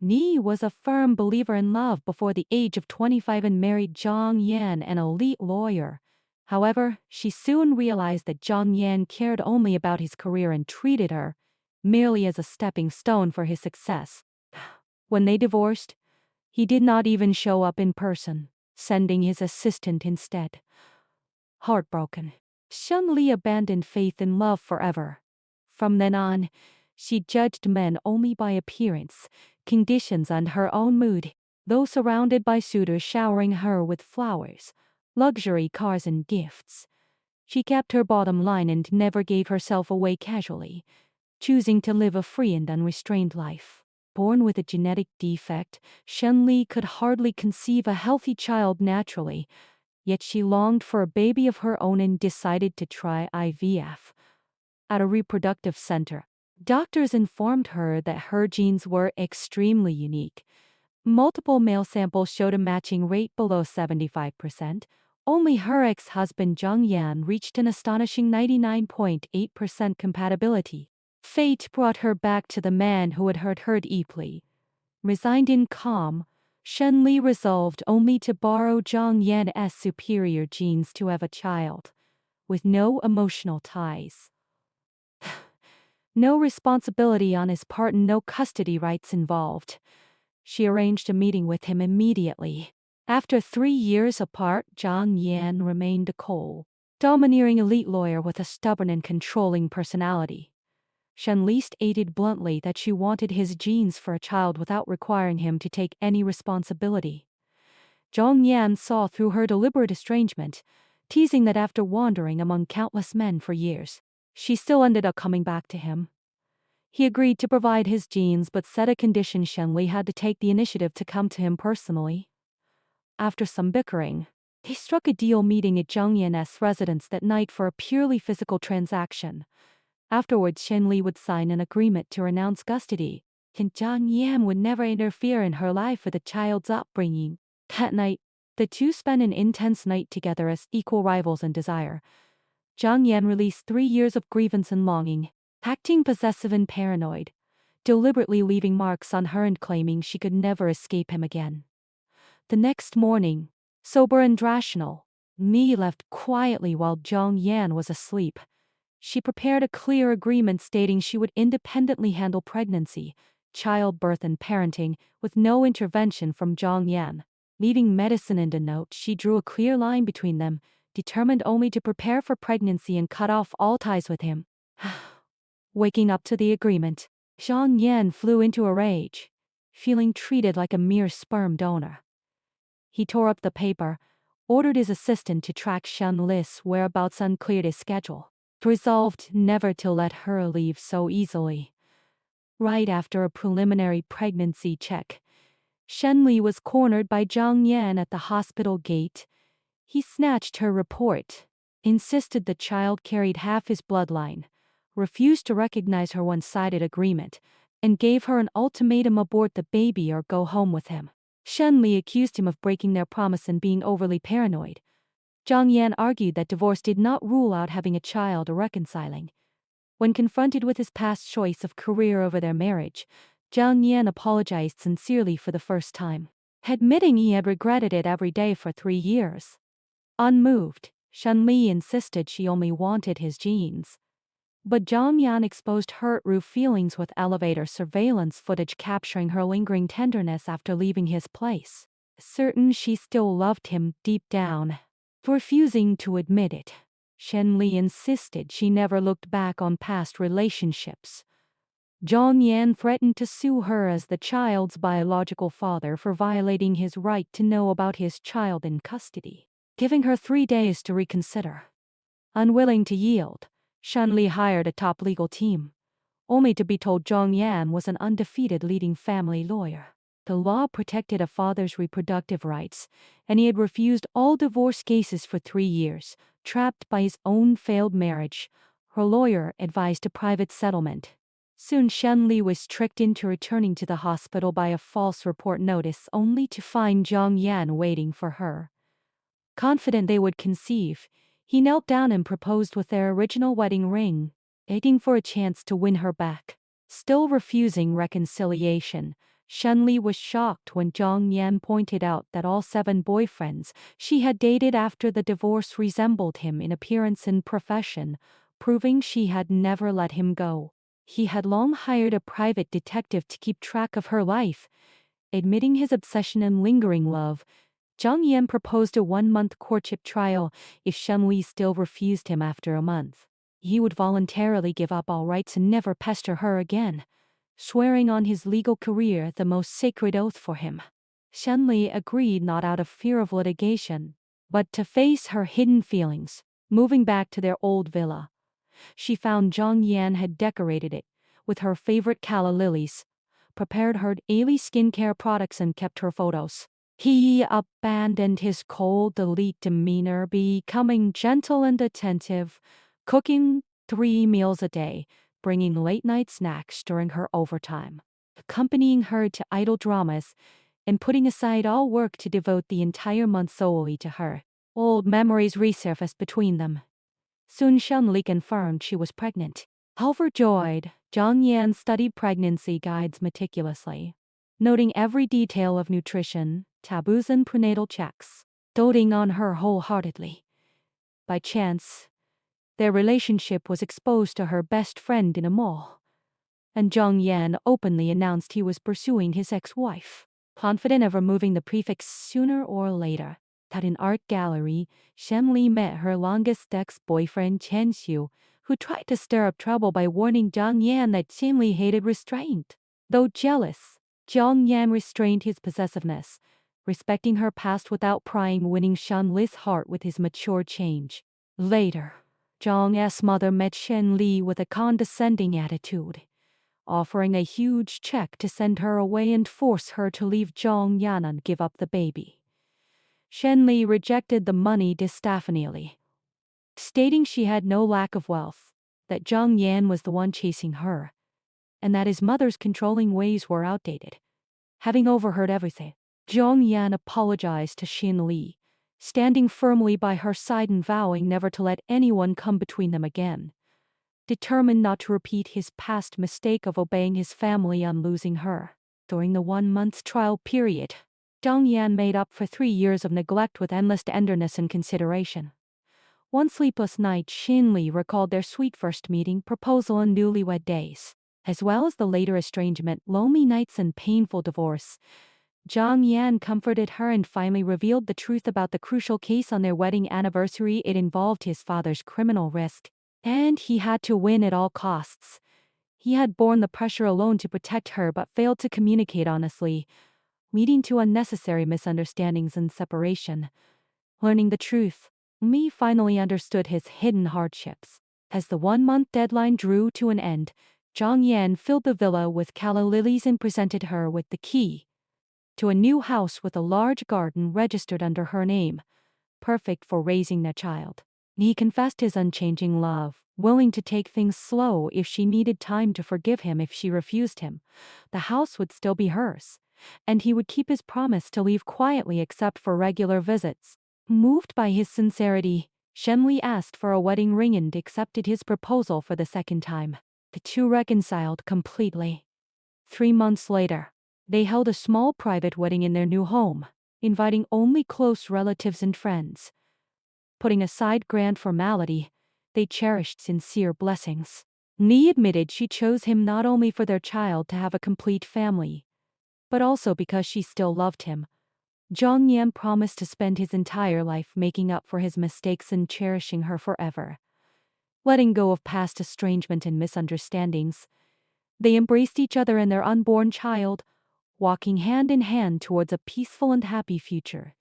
Ni was a firm believer in love before the age of 25 and married Zhang Yan, an elite lawyer. However, she soon realized that Zhang Yan cared only about his career and treated her merely as a stepping stone for his success. When they divorced, he did not even show up in person, sending his assistant instead. Heartbroken, Shun-Li abandoned faith in love forever. From then on, she judged men only by appearance, conditions, and her own mood. Though surrounded by suitors showering her with flowers, luxury cars, and gifts, she kept her bottom line and never gave herself away casually, choosing to live a free and unrestrained life. Born with a genetic defect, Shun-Li could hardly conceive a healthy child naturally, yet she longed for a baby of her own and decided to try IVF. At a reproductive center, doctors informed her that her genes were extremely unique. Multiple male samples showed a matching rate below 75%. Only her ex-husband Zhang Yan reached an astonishing 99.8% compatibility. Fate brought her back to the man who had hurt her deeply. Resigned in calm, Shun-Li resolved only to borrow Zhang Yan's superior genes to have a child, with no emotional ties. No responsibility on his part and no custody rights involved. She arranged a meeting with him immediately. After 3 years apart, Zhang Yan remained a cold, domineering elite lawyer with a stubborn and controlling personality. Shun-Li stated bluntly that she wanted his genes for a child without requiring him to take any responsibility. Zhang Yan saw through her deliberate estrangement, teasing that after wandering among countless men for years, she still ended up coming back to him. He agreed to provide his genes but set a condition: Shun-Li had to take the initiative to come to him personally. After some bickering, he struck a deal meeting at Zhang Yan's residence that night for a purely physical transaction. Afterwards, Shun-Li would sign an agreement to renounce custody, and Zhang Yan would never interfere in her life or the child's upbringing. That night, the two spent an intense night together as equal rivals in desire. Zhang Yan released 3 years of grievance and longing, acting possessive and paranoid, deliberately leaving marks on her and claiming she could never escape him again. The next morning, sober and rational, Ni left quietly while Zhang Yan was asleep. She prepared a clear agreement stating she would independently handle pregnancy, childbirth, and parenting with no intervention from Zhang Yan. Leaving medicine and a note, she drew a clear line between them, determined only to prepare for pregnancy and cut off all ties with him. Waking up to the agreement, Zhang Yan flew into a rage, feeling treated like a mere sperm donor. He tore up the paper, ordered his assistant to track Shun-Li's whereabouts, and cleared his schedule, resolved never to let her leave so easily. Right after a preliminary pregnancy check, Shun-Li was cornered by Zhang Yan at the hospital gate. He snatched her report, insisted the child carried half his bloodline, refused to recognize her one-sided agreement, and gave her an ultimatum: abort the baby or go home with him. Shun-Li accused him of breaking their promise and being overly paranoid. Zhang Yan argued that divorce did not rule out having a child or reconciling. When confronted with his past choice of career over their marriage, Zhang Yan apologized sincerely for the first time, admitting he had regretted it every day for 3 years. Unmoved, Shun-Li insisted she only wanted his genes. But Zhang Yan exposed hurt raw feelings with elevator surveillance footage capturing her lingering tenderness after leaving his place. Certain she still loved him deep down, refusing to admit it, Shun-Li insisted she never looked back on past relationships. Zhang Yan threatened to sue her as the child's biological father for violating his right to know about his child in custody, giving her 3 days to reconsider. Unwilling to yield, Shun-Li hired a top legal team, only to be told Zhang Yan was an undefeated leading family lawyer. The law protected a father's reproductive rights, and he had refused all divorce cases for 3 years, trapped by his own failed marriage. Her lawyer advised a private settlement. Soon Shun-Li was tricked into returning to the hospital by a false report notice, only to find Zhang Yan waiting for her. Confident they would conceive, he knelt down and proposed with their original wedding ring, begging for a chance to win her back. Still refusing reconciliation, Shenli was shocked when Zhang Yan pointed out that all 7 boyfriends she had dated after the divorce resembled him in appearance and profession, proving she had never let him go. He had long hired a private detective to keep track of her life. Admitting his obsession and lingering love, Zhang Yan proposed a 1-month courtship trial. If Shenli still refused him after a month, he would voluntarily give up all rights and never pester her again, swearing on his legal career, the most sacred oath for him. Shenli agreed, not out of fear of litigation, but to face her hidden feelings. Moving back to their old villa, she found Zhang Yan had decorated it with her favorite calla lilies, prepared her daily skincare products, and kept her photos. He abandoned his cold, elite demeanor, becoming gentle and attentive, cooking 3 meals a day, bringing late-night snacks during her overtime, accompanying her to idle dramas, and putting aside all work to devote the entire month solely to her. Old memories resurfaced between them. Soon Shenli confirmed she was pregnant. Overjoyed, Zhang Yan studied pregnancy guides meticulously, noting every detail of nutrition, taboos, and prenatal checks, doting on her wholeheartedly. By chance, their relationship was exposed to her best friend in a mall, and Zhang Yan openly announced he was pursuing his ex-wife, confident of removing the prefix sooner or later. At an art gallery, Shenli met her longest ex-boyfriend Chen Xiu, who tried to stir up trouble by warning Zhang Yan that Shenli hated restraint. Though jealous, Zhang Yan restrained his possessiveness, respecting her past without prying, winning Shenli's heart with his mature change. Later, Zhang's mother met Shenli with a condescending attitude, offering a huge check to send her away and force her to leave Zhang Yan and give up the baby. Shenli rejected the money distaffingly, stating she had no lack of wealth, that Zhang Yan was the one chasing her, and that his mother's controlling ways were outdated. Having overheard everything, Zhang Yan apologized to Shenli, standing firmly by her side and vowing never to let anyone come between them again, determined not to repeat his past mistake of obeying his family on losing her. During the 1-month trial period, Zhang Yan made up for 3 years of neglect with endless tenderness and consideration. One sleepless night, Shenli recalled their sweet first meeting, proposal, and newlywed days, as well as the later estrangement, lonely nights, and painful divorce. Zhang Yan comforted her and finally revealed the truth about the crucial case on their wedding anniversary. It involved his father's criminal risk, and he had to win at all costs. He had borne the pressure alone to protect her but failed to communicate honestly, leading to unnecessary misunderstandings and separation. Learning the truth, Mi finally understood his hidden hardships. As the 1-month deadline drew to an end, Zhang Yan filled the villa with calla lilies and presented her with the key to a new house with a large garden registered under her name, perfect for raising their child. He confessed his unchanging love, willing to take things slow if she needed time to forgive him if she refused him. The house would still be hers, and he would keep his promise to leave quietly except for regular visits. Moved by his sincerity, Shenli asked for a wedding ring and accepted his proposal for the 2nd time. The two reconciled completely. 3 months later, they held a small private wedding in their new home, inviting only close relatives and friends. Putting aside grand formality, they cherished sincere blessings. Ni admitted she chose him not only for their child to have a complete family, but also because she still loved him. Zhang Yan promised to spend his entire life making up for his mistakes and cherishing her forever. Letting go of past estrangement and misunderstandings, they embraced each other and their unborn child, walking hand in hand towards a peaceful and happy future.